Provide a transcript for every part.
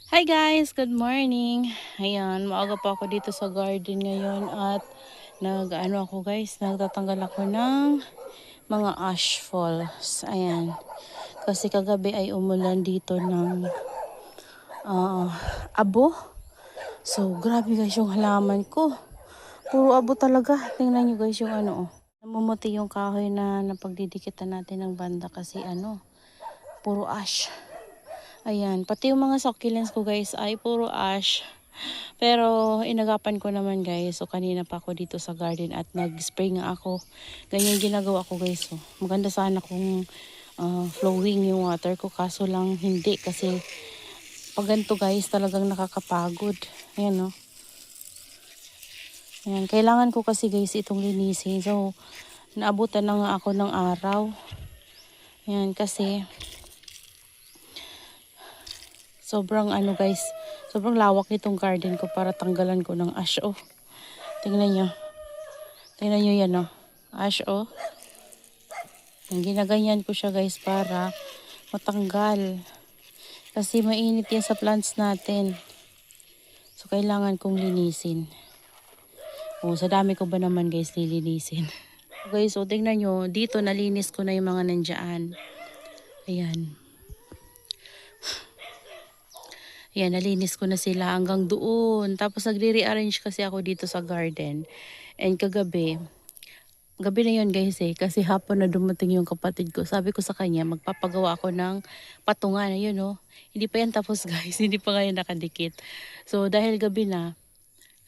Hi guys, good morning. Ayan, maaga pa ako dito sa garden ngayon at ako guys, nagtatanggal ako ng mga ash falls. Ayan. Kasi kagabi ay umulan dito ng ah, abo. So, grabe guys yung halaman ko. Puro abo talaga. Tingnan nyo guys yung namumuti yung kahoy na napagdidikitan natin ng banda kasi puro ash. Ayan, pati yung mga succulents ko guys ay puro ash. Pero inagapan ko naman guys. So kanina pa ako dito sa garden at nag-spray nga ako. Ganyan ginagawa ko guys. So, maganda sana kung flowing yung water ko. Kaso lang hindi kasi pag ganito guys talagang nakakapagod. Ayan no. Ayan, kailangan ko kasi guys itong linisin. So naabutan na nga ako ng araw. Ayan kasi sobrang guys. Sobrang lawak nitong garden ko para tanggalan ko ng ash. Oh, tingnan nyo. Tingnan nyo yan, oh. Ash, oh. Yung ginaganyan ko siya, guys, para matanggal. Kasi mainit yan sa plants natin. So, kailangan kong linisin. Oh, sa dami ko ba naman, guys, lilinisin. Guys, so, tingnan nyo. Dito, nalinis ko na yung mga nandyan. Ayan. Ayan, nalinis ko na sila hanggang doon. Tapos, nagre-rearrange kasi ako dito sa garden. And kagabi, gabi na yun guys kasi hapon na dumating yung kapatid ko. Sabi ko sa kanya, magpapagawa ako ng patungan. Ayun oh. Hindi pa yan tapos guys, hindi pa ngayon nakadikit. So dahil gabi na,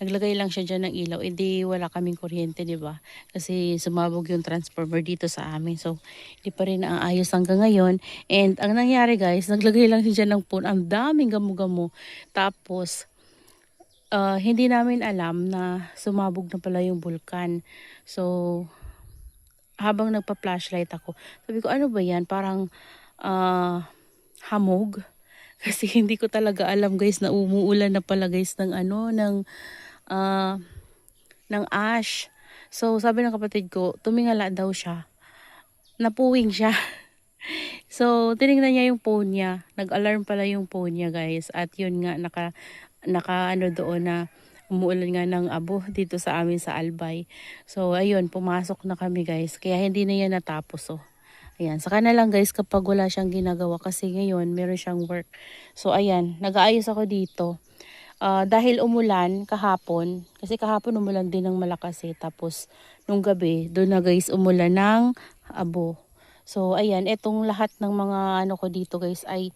naglagay lang siya dyan ng ilaw. Hindi wala kaming kuryente, di ba? Kasi sumabog yung transformer dito sa amin. So hindi pa rin naayos hanggang ngayon. And ang nangyari guys, naglagay lang siya dyan ng phone. Ang daming gamo-gamo. Tapos, hindi namin alam na sumabog na pala yung bulkan. So, habang nagpa-flashlight ako, sabi ko, ano ba yan? Parang hamog. Kasi hindi ko talaga alam guys na umuulan na pala guys ng ah, ng ash. So sabi ng kapatid ko, tumingala daw siya. Napuwing siya. So tinignan niya yung phone niya. Nag-alarm pala yung phone niya guys. At yun nga, naka doon na umuulan nga ng abo dito sa amin sa Albay. So ayun, pumasok na kami guys. Kaya hindi na yan natapos oh. Ayan, saka na lang guys kapag wala siyang ginagawa kasi ngayon meron siyang work. So ayan, nag-aayos ako dito. Dahil umulan kahapon, kasi kahapon umulan din ng malakas eh. Tapos nung gabi, doon na guys umulan ng abo. So ayan, etong lahat ng mga ko dito guys ay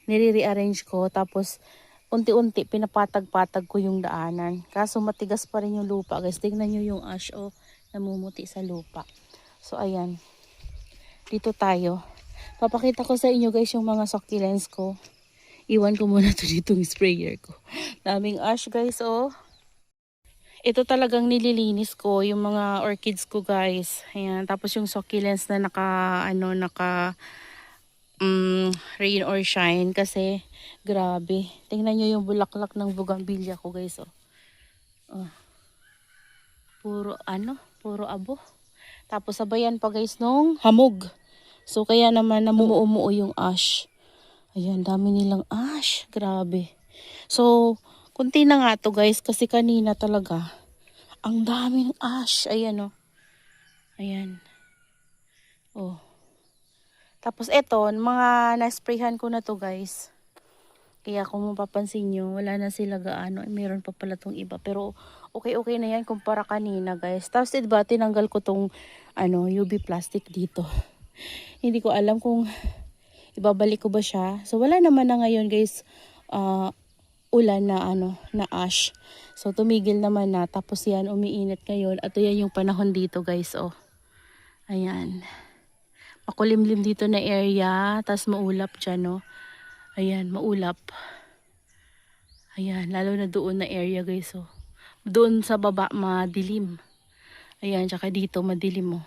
nire-rearrange ko. Tapos unti-unti pinapatag-patag ko yung daanan. Kaso matigas pa rin yung lupa guys. Tingnan nyo yung ash oh, namumuti sa lupa. So ayan. Dito tayo. Papakita ko sa inyo guys yung mga succulents ko. Iwan ko muna to dito yung sprayer ko. Daming ash guys oh. Ito talagang nililinis ko yung mga orchids ko guys. Ayan. Tapos yung succulents na rain or shine kasi grabe. Tingnan nyo yung bulaklak ng bougainvillea ko guys oh. Oh. Puro abo. Tapos sabayan pa guys nung hamog. So kaya naman namumuo yung ash. Ayan, dami nilang ash. Grabe. So, kunti na nga to guys kasi kanina talaga ang daming ash. Ayan oh. Ayan. Oh. Tapos eto, mga na-sprayhan ko na to guys. Kaya kung mapapansin nyo, wala na sila gaano. Meron pa pala tong iba. Pero okay na yan kumpara kanina guys. Tapos diba, tinanggal ko tong UV plastic dito. Hindi ko alam kung ibabalik ko ba siya. So wala naman na ngayon guys. Ulan na na ash. So tumigil naman na. Tapos yan, umiinit ngayon. At yan yung panahon dito guys. Oh. Ayan. Makulimlim dito na area. Tapos maulap dyan oh. Ayan, maulap. Ayan, lalo na doon na area guys oh. Doon sa baba madilim. Ayan, tsaka dito madilim oh.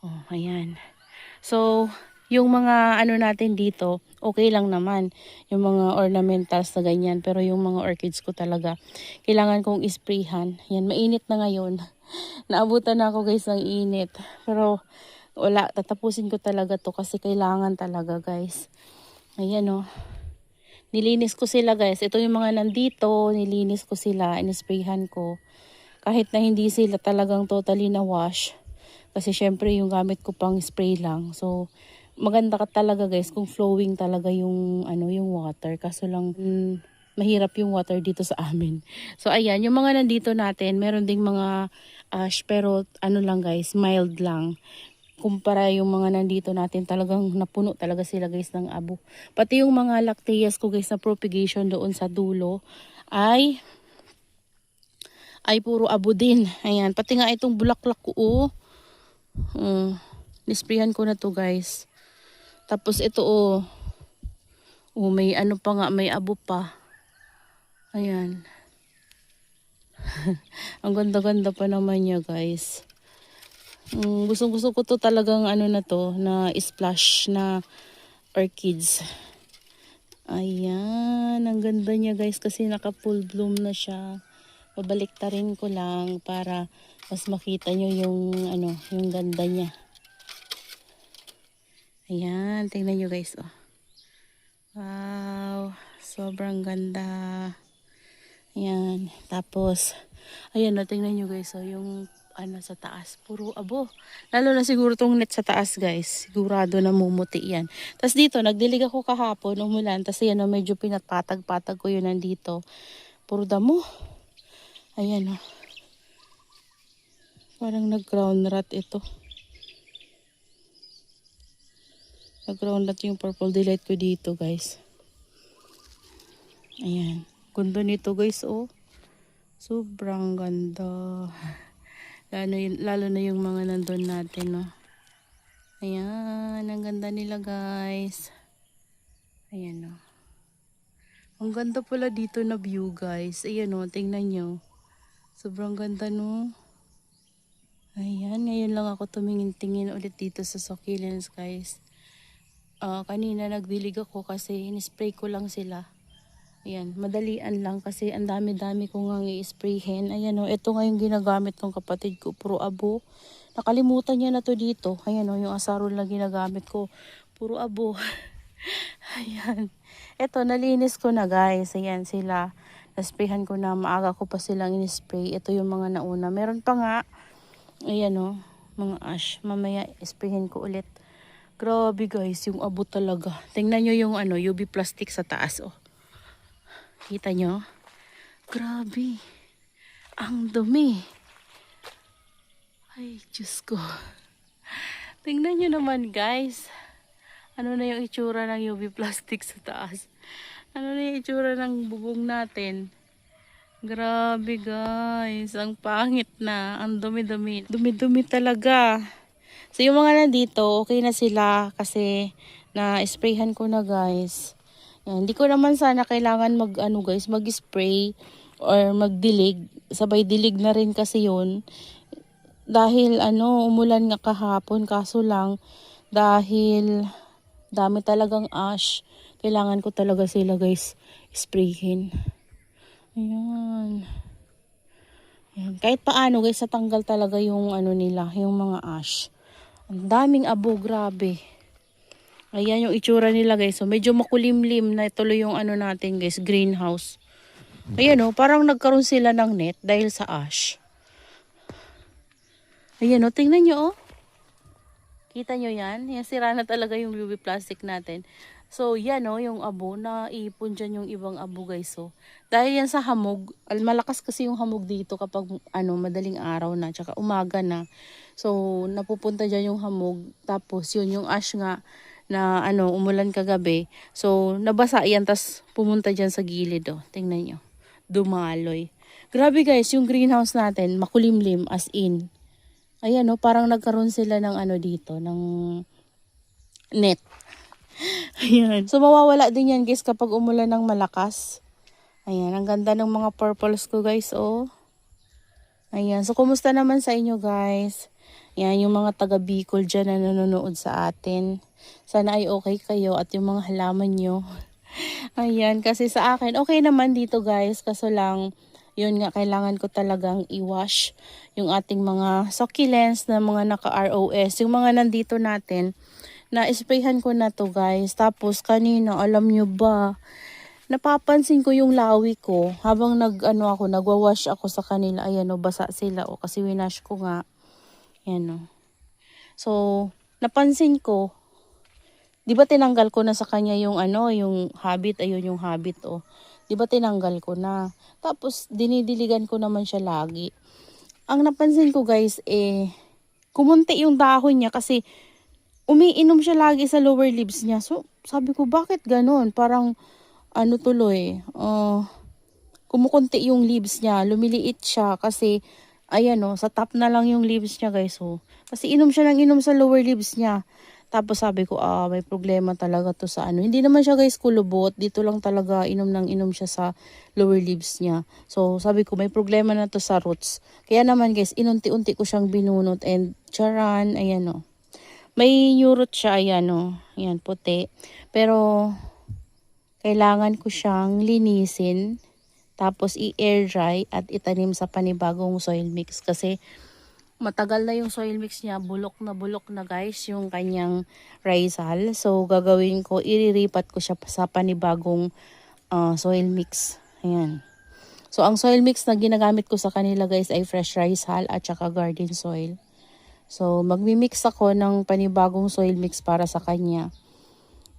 Oh, ayan. So, yung mga natin dito, okay lang naman. Yung mga ornamentals na ganyan. Pero yung mga orchids ko talaga, kailangan kong isprayhan. Yan, mainit na ngayon. Naabutan na ako guys ng init. Pero, wala, tatapusin ko talaga to kasi kailangan talaga guys. Ayan oh. Nilinis ko sila guys. Ito yung mga nandito, nilinis ko sila, inisprayhan ko. Kahit na hindi sila talagang totally na wash. Kasi syempre yung gamit ko pang spray lang. So maganda ka talaga guys kung flowing talaga yung yung water. Kaso lang mahirap yung water dito sa amin. So ayan, yung mga nandito natin, meron ding mga ash pero ano lang guys, mild lang. Kumpara yung mga nandito natin, talagang napuno talaga sila guys ng abo. Pati yung mga lacteas ko guys na propagation doon sa dulo ay puro abo din. Ayan, pati nga itong bulaklak ko nisprayan ko na to guys. Tapos ito may ano pa nga, may abo pa. Ayan. Ang ganda-ganda pa naman niya guys. Gusto ko to talagang na to, na splash na orchids. Ayan, ang ganda niya guys kasi naka full bloom na siya. Babaliktarin ko lang para mas makita nyo yung yung ganda niya. Ayan, tingnan nyo guys Wow, sobrang ganda. Ayan, tapos ayan tingnan nyo guys yung sa taas, puro abo. Lalo na siguro tong net sa taas guys, sigurado na mumuti yan. Tapos dito, nagdilig ako kahapon, umulan, tapos ayan medyo pinatpatag-patag ko yun nandito. Puro damo. Ayan parang nag-ground rot ito. Nag-ground rot yung purple delight ko dito guys. Ayan, ganda nito guys sobrang ganda. Lalo na yung mga nandun natin Ayan, ang ganda nila guys. Ayan ang ganda pala dito na view guys. Ayan tingnan nyo. Sobrang ganda Ayan, ngayon lang ako tumingin-tingin ulit dito sa succulents guys. Kanina nagdilig ako kasi in-spray ko lang sila. Ayan, madalian lang kasi ang dami-dami ko nga i-sprayhin. Ayan ito nga yung ginagamit ng kapatid ko, puro abo. Nakalimutan niya na to dito. Ayan yung asarol na ginagamit ko, puro abo. Ayan. Ito, nalinis ko na guys. Ayan sila. Nasprayhan ko na, maaga ko pa silang in-spray. Ito yung mga nauna. Meron pa nga, ayan mga ash. Mamaya isprayhin ko ulit. Grabe guys, yung abo talaga. Tingnan nyo yung UV plastic sa taas Kita nyo? Grabe. Ang dumi. Ay, Diyos ko. Tingnan nyo naman guys. Ano na yung itsura ng UV plastic sa taas? Ano na yung itsura ng bubong natin? Grabe guys. Ang pangit na. Ang dumi-dumi. Dumi-dumi talaga. So yung mga nandito, okay na sila kasi na-sprayhan ko na guys. Yan, hindi ko naman sana kailangan mag-spray or magdilig. Sabay dilig na rin kasi yun. Dahil umulan nga kahapon, kaso lang dahil dami talagang ash, kailangan ko talaga sila guys sprayhin. Ayan. Ayan. Kahit paano guys, natanggal talaga yung nila, yung mga ash. Ang daming abo, grabe. Ayan yung itsura nila guys. So medyo makulimlim na tuloy yung natin guys, greenhouse. Ayan parang nagkaroon sila ng net dahil sa ash. Ayan tingnan nyo Kita nyo yan? Yan, sira na talaga yung UV plastic natin. So yan yung abo, na ipon dyan yung ibang abo guys. So dahil yan sa hamog, malakas kasi yung hamog dito kapag madaling araw na, tsaka umaga na. So napupunta dyan yung hamog, tapos yun yung ash nga na umulan kagabi. So nabasa yan, tas pumunta dyan sa gilid Tingnan nyo, dumaloy. Grabe guys, yung greenhouse natin makulimlim as in. Ayan parang nagkaroon sila ng dito, ng net. Ayan. So mawawala din yan guys kapag umulan ng malakas. Ayan, ang ganda ng mga purples ko guys Ayan, so kumusta naman sa inyo guys? Ayan, yung mga taga Bicol dyan na nanonood sa atin. Sana ay okay kayo at yung mga halaman nyo. Ayan, kasi sa akin okay naman dito guys. Kaso lang, yun nga, kailangan ko talagang i-wash yung ating mga succulents na mga naka-ROS. Yung mga nandito natin, na-sprayhan ko na to guys. Tapos kanina, alam nyo ba, napapansin ko yung lawi ko habang nagwawash ako sa kanila. Ayan o, basa sila o kasi winash ko nga. Ayan o. So, napansin ko, di ba tinanggal ko na sa kanya yung yung habit, ayun yung habit o. Di ba tinanggal ko na. Tapos, dinidiligan ko naman siya lagi. Ang napansin ko guys, kumunti yung dahon niya kasi umiinom siya lagi sa lower leaves niya. So, sabi ko, bakit ganon? Parang, tuloy, kumukunti yung leaves niya, lumiliit siya kasi, ayan sa top na lang yung leaves niya guys. So, kasi inom siya ng inom sa lower leaves niya. Tapos sabi ko, may problema talaga to sa Hindi naman siya guys kulubot. Dito lang talaga inom ng inom siya sa lower leaves niya. So sabi ko, may problema na to sa roots. Kaya naman guys, inunti-unti ko siyang binunot and charan, ayan o. May new root siya, ayan o. Ayan, puti. Pero, kailangan ko siyang linisin. Tapos i-air dry at itanim sa panibagong soil mix. Kasi, matagal na yung soil mix niya, bulok na guys yung kanyang rizal. So gagawin ko, iriripat ko siya sa panibagong soil mix. Ayan. So ang soil mix na ginagamit ko sa kanila guys ay fresh rizal at saka garden soil. So magmi-mix ako ng panibagong soil mix para sa kanya.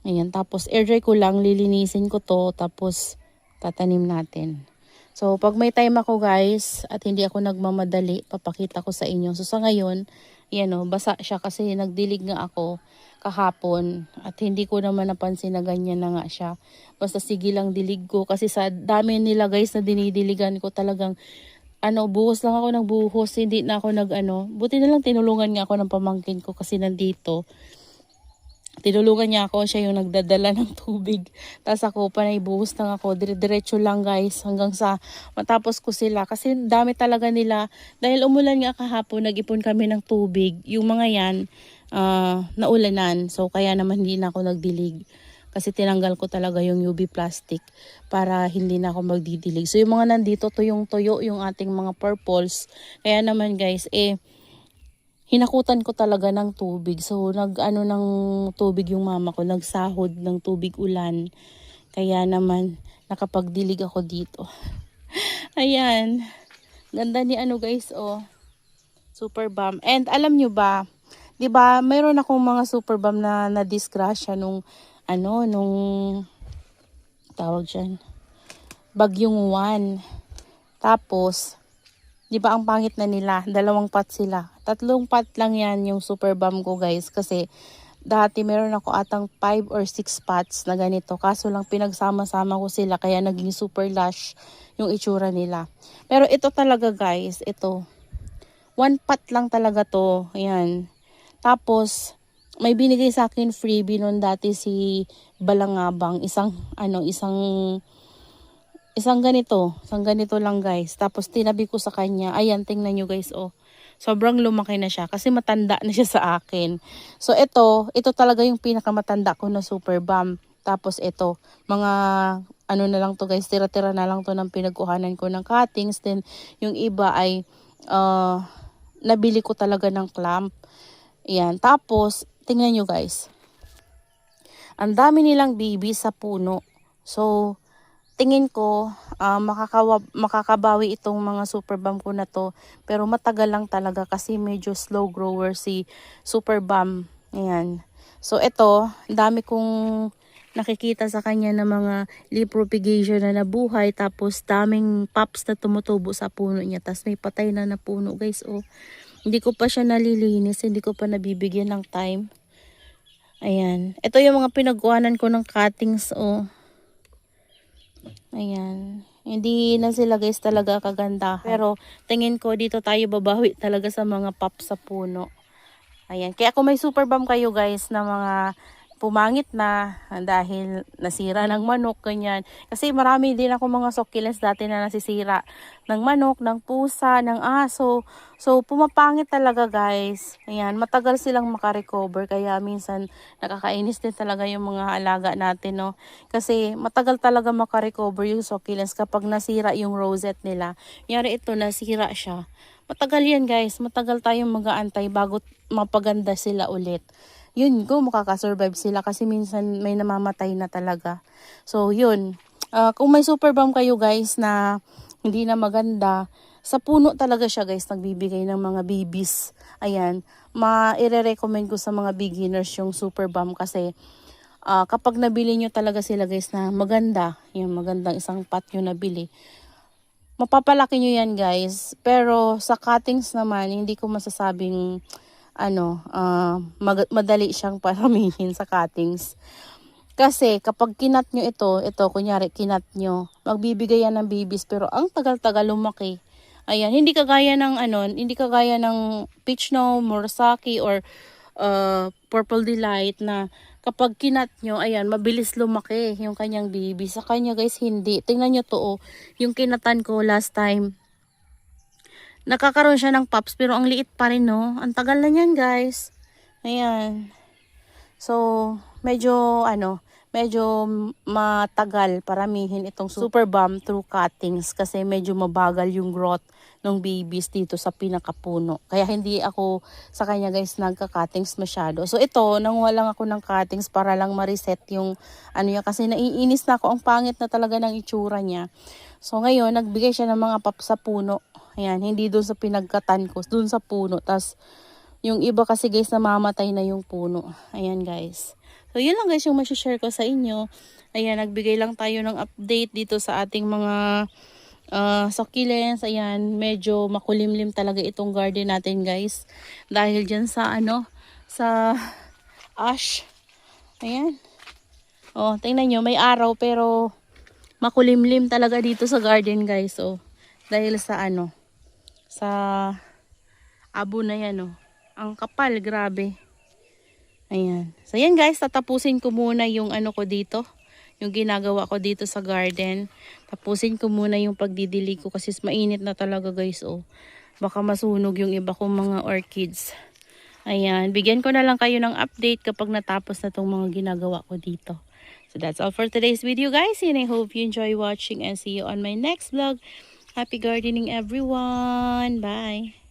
Ayan, tapos air dry ko lang, lilinisin ko to, tapos tatanim natin. So, pag may time ako guys, at hindi ako nagmamadali, papakita ko sa inyo. So, sa ngayon, yan basa siya kasi nagdilig nga ako kahapon. At hindi ko naman napansin na ganyan na nga siya. Basta sige lang dilig ko. Kasi sa dami nila guys na dinidiligan ko talagang, buhos lang ako ng buhos. Hindi na ako buti na lang tinulungan nga ako ng pamangkin ko kasi nandito. Tinulungan niya ako, siya yung nagdadala ng tubig. Tapos ako, panay buhos lang ako. Diretso lang guys, hanggang sa matapos ko sila. Kasi dami talaga nila. Dahil umulan nga kahapon, nag-ipon kami ng tubig. Yung mga yan, naulanan. So, kaya naman hindi na ako nagdilig. Kasi tinanggal ko talaga yung UV plastic para hindi na ako magdidilig. So, yung mga nandito, tuyong-tuyo yung ating mga purples. Kaya naman guys, hinakutan ko talaga ng tubig. So, ng tubig yung mama ko. Nagsahod ng tubig ulan. Kaya naman, nakapagdilig ako dito. Ayan. Ganda ni guys, Super Balm. And alam nyo ba, 'di ba, mayroon akong mga Super Balm na na-disgrasya nung tawag dyan, Bagyong Juan. Tapos, 'di ba ang pangit na nila? 2 pot sila. 3 pot lang yan yung Super Balm ko guys. Kasi dati meron ako atang 5 or 6 pots na ganito. Kaso lang pinagsama-sama ko sila kaya naging super lush yung itsura nila. Pero ito talaga guys, ito. 1 pot lang talaga to. Ayan. Tapos, may binigay sa akin freebie nun dati si Balangabang. Isang ganito lang guys. Tapos tinabi ko sa kanya. Ayan, tingnan nyo guys, Sobrang lumaki na siya kasi matanda na siya sa akin. So ito talaga yung pinakamatanda ko na Super Balm. Tapos ito, mga na lang to guys, tira-tira na lang to ng pinagkuhanan ko ng cuttings. Then yung iba ay nabili ko talaga ng clamp. Ayan, tapos tingnan nyo guys. Ang dami nilang baby sa puno. So, tingin ko, makakabawi itong mga Super Balm ko na to. Pero matagal lang talaga kasi medyo slow grower si Super Balm. Ayan. So, ito, dami kong nakikita sa kanya na mga leaf propagation na nabuhay. Tapos, daming pops na tumutubo sa puno niya. Tapos, may patay na puno, guys. Hindi ko pa siya nalilinis. Hindi ko pa nabibigyan ng time. Ayan. Ito yung mga pinagkuhanan ko ng cuttings, Ayan. Hindi na sila guys talaga kaganda. Pero tingin ko dito tayo babawi talaga sa mga pop sa puno. Ayan. Kaya kung may Super Balm kayo guys na mga pumangit na dahil nasira ng manok, ganyan. Kasi marami din ako mga succulents dati na nasisira ng manok, ng pusa, ng aso. So, pumapangit talaga guys. Ayan, matagal silang makarecover. Kaya minsan nakakainis din talaga yung mga alaga natin, no? Kasi matagal talaga makarecover yung succulents kapag nasira yung rosette nila. Yari ito, nasira siya. Matagal yan guys. Matagal tayong mag-aantay bago mapaganda sila ulit. Yun, makakasurvive sila kasi minsan may namamatay na talaga. So, yun. Kung may super balm kayo guys na hindi na maganda, sa puno talaga siya guys nagbibigay ng mga babies. Ayan, i-recommend ko sa mga beginners yung super balm kasi kapag nabili nyo talaga sila guys na maganda, yung magandang isang pot nyo nabili, mapapalaki nyo yan guys. Pero sa cuttings naman, hindi ko masasabing madali siyang paramihin sa cuttings. Kasi kapag kinat nyo ito kunyari kinat nyo, magbibigay yan ng babies pero ang tagal-tagal lumaki. Ayan, hindi kagaya ng Peach No, Murasaki or Purple Delight na kapag kinat nyo, ayan, mabilis lumaki yung kanyang baby. Sa kanya guys, hindi. Tingnan nyo to, oh, yung kinatan ko last time. Nakakaroon siya ng pups pero ang liit pa rin, no? Ang tagal na niyan guys. Ayan. So, medyo matagal paramihin itong super balm through cuttings kasi medyo mabagal yung growth ng babies dito sa pinakapuno. Kaya hindi ako sa kanya guys nagka-cuttings masyado. So ito, nanguha lang ako ng cuttings para lang ma-reset yung kasi naiinis na ako. Ang pangit na talaga ng itsura niya. So ngayon, nagbigay siya ng mga pap sa puno. Ayan, hindi doon sa pinagkatan ko, doon sa puno. Tas yung iba kasi guys namamatay na yung puno. Ayan guys. So, yun lang guys yung share ko sa inyo. Ayan, nagbigay lang tayo ng update dito sa ating mga succulents. Ayan, medyo makulimlim talaga itong garden natin guys. Dahil dyan sa sa ash. Ayan. Oh, tingnan nyo, may araw pero makulimlim talaga dito sa garden guys. Oh, dahil sa sa abo na yan oh. Ang kapal, grabe. Ayan. So, yan guys, tatapusin ko muna yung ko dito. Yung ginagawa ko dito sa garden. Tapusin ko muna yung pagdidilig ko kasi mainit na talaga guys, oh. Baka masunog yung iba kong mga orchids. Ayan. Bigyan ko na lang kayo ng update kapag natapos na tong mga ginagawa ko dito. So, that's all for today's video guys. And I hope you enjoy watching and see you on my next vlog. Happy gardening everyone. Bye.